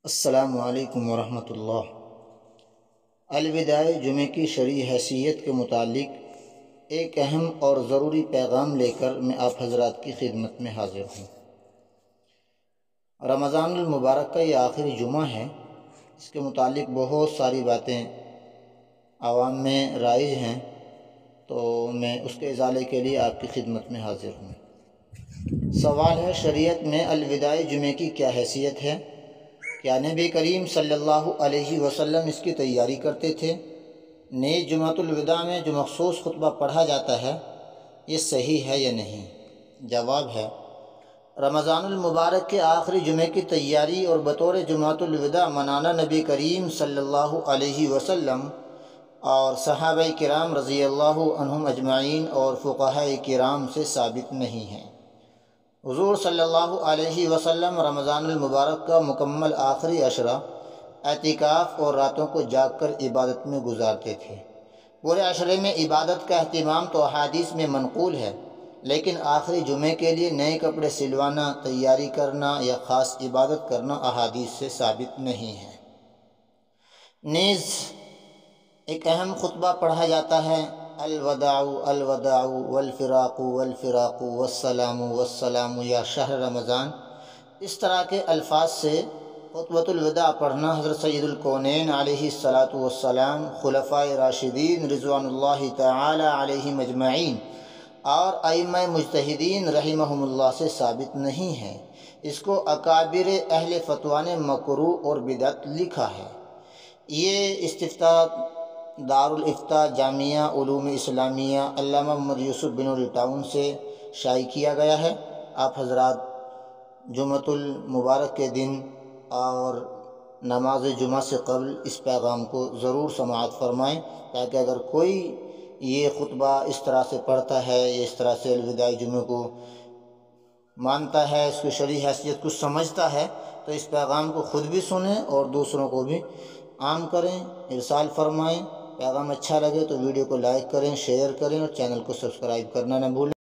السلام علیکم ورحمۃ اللہ۔ الوداع جمعہ کی شرعی حیثیت کے متعلق ایک اہم اور ضروری پیغام لے کر میں آپ حضرات کی خدمت میں حاضر ہوں۔ رمضان المبارک کا یہ آخری جمعہ ہے۔ اس کے متعلق بہت ساری باتیں عوام میں رائج ہیں، تو میں اس کے ازالے کے لیے آپ کی خدمت میں حاضر ہوں۔ سوال ہے، شریعت میں الوداع جمعہ کی کیا حیثیت ہے؟ کیا نبی کریم صلی اللہ علیہ وسلم اس کی تیاری کرتے تھے؟ نیز جمعۃ الوداع میں جو مخصوص خطبہ پڑھا جاتا ہے، یہ صحیح ہے یا نہیں؟ جواب ہے، رمضان المبارک کے آخری جمعے کی تیاری اور بطور جمعۃ الوداع منانا نبی کریم صلی اللہ علیہ وسلم اور صحابہ کرام رضی اللہ عنہم اجمعین اور فقہاء کرام سے ثابت نہیں ہے۔ حضور صلی اللہ علیہ وسلم رمضان المبارک کا مکمل آخری عشرہ اعتکاف اور راتوں کو جاگ کر عبادت میں گزارتے تھے۔ پورے عشرے میں عبادت کا اہتمام تو احادیث میں منقول ہے، لیکن آخری جمعے کے لیے نئے کپڑے سلوانا، تیاری کرنا یا خاص عبادت کرنا احادیث سے ثابت نہیں ہے۔ نیز ایک اہم خطبہ پڑھا جاتا ہے، الوداع الوداع والفراق والفراق والسلام والسلام یا شہر رمضان۔ اس طرح کے الفاظ سے خطبۃ الوداع پڑھنا حضرت سید الکونین علیہ الصلاۃ والسلام، خلفائے راشدین رضوان اللہ تعالی علیہم اجمعین اور ائمہ مجتہدین رحمہم اللہ سے ثابت نہیں ہے۔ اس کو اکابر اہل فتویٰ نے مکروہ اور بدعت لکھا ہے۔ یہ استفتاء دارالافتاء جامعہ علوم اسلامیہ علامہ محمد یوسف بن ٹاؤن سے شائع کیا گیا ہے۔ آپ حضرات جمعۃ المبارک کے دن اور نماز جمعہ سے قبل اس پیغام کو ضرور سماعت فرمائیں، تاکہ اگر کوئی یہ خطبہ اس طرح سے پڑھتا ہے یا اس طرح سے الوداع جمعہ کو مانتا ہے، اس کی شرعی حیثیت کو سمجھتا ہے، تو اس پیغام کو خود بھی سنیں اور دوسروں کو بھی عام کریں، ارسال فرمائیں۔ پیغام اچھا لگے تو ویڈیو کو لائک کریں، شیئر کریں اور چینل کو سبسکرائب کرنا نہ بھولیں۔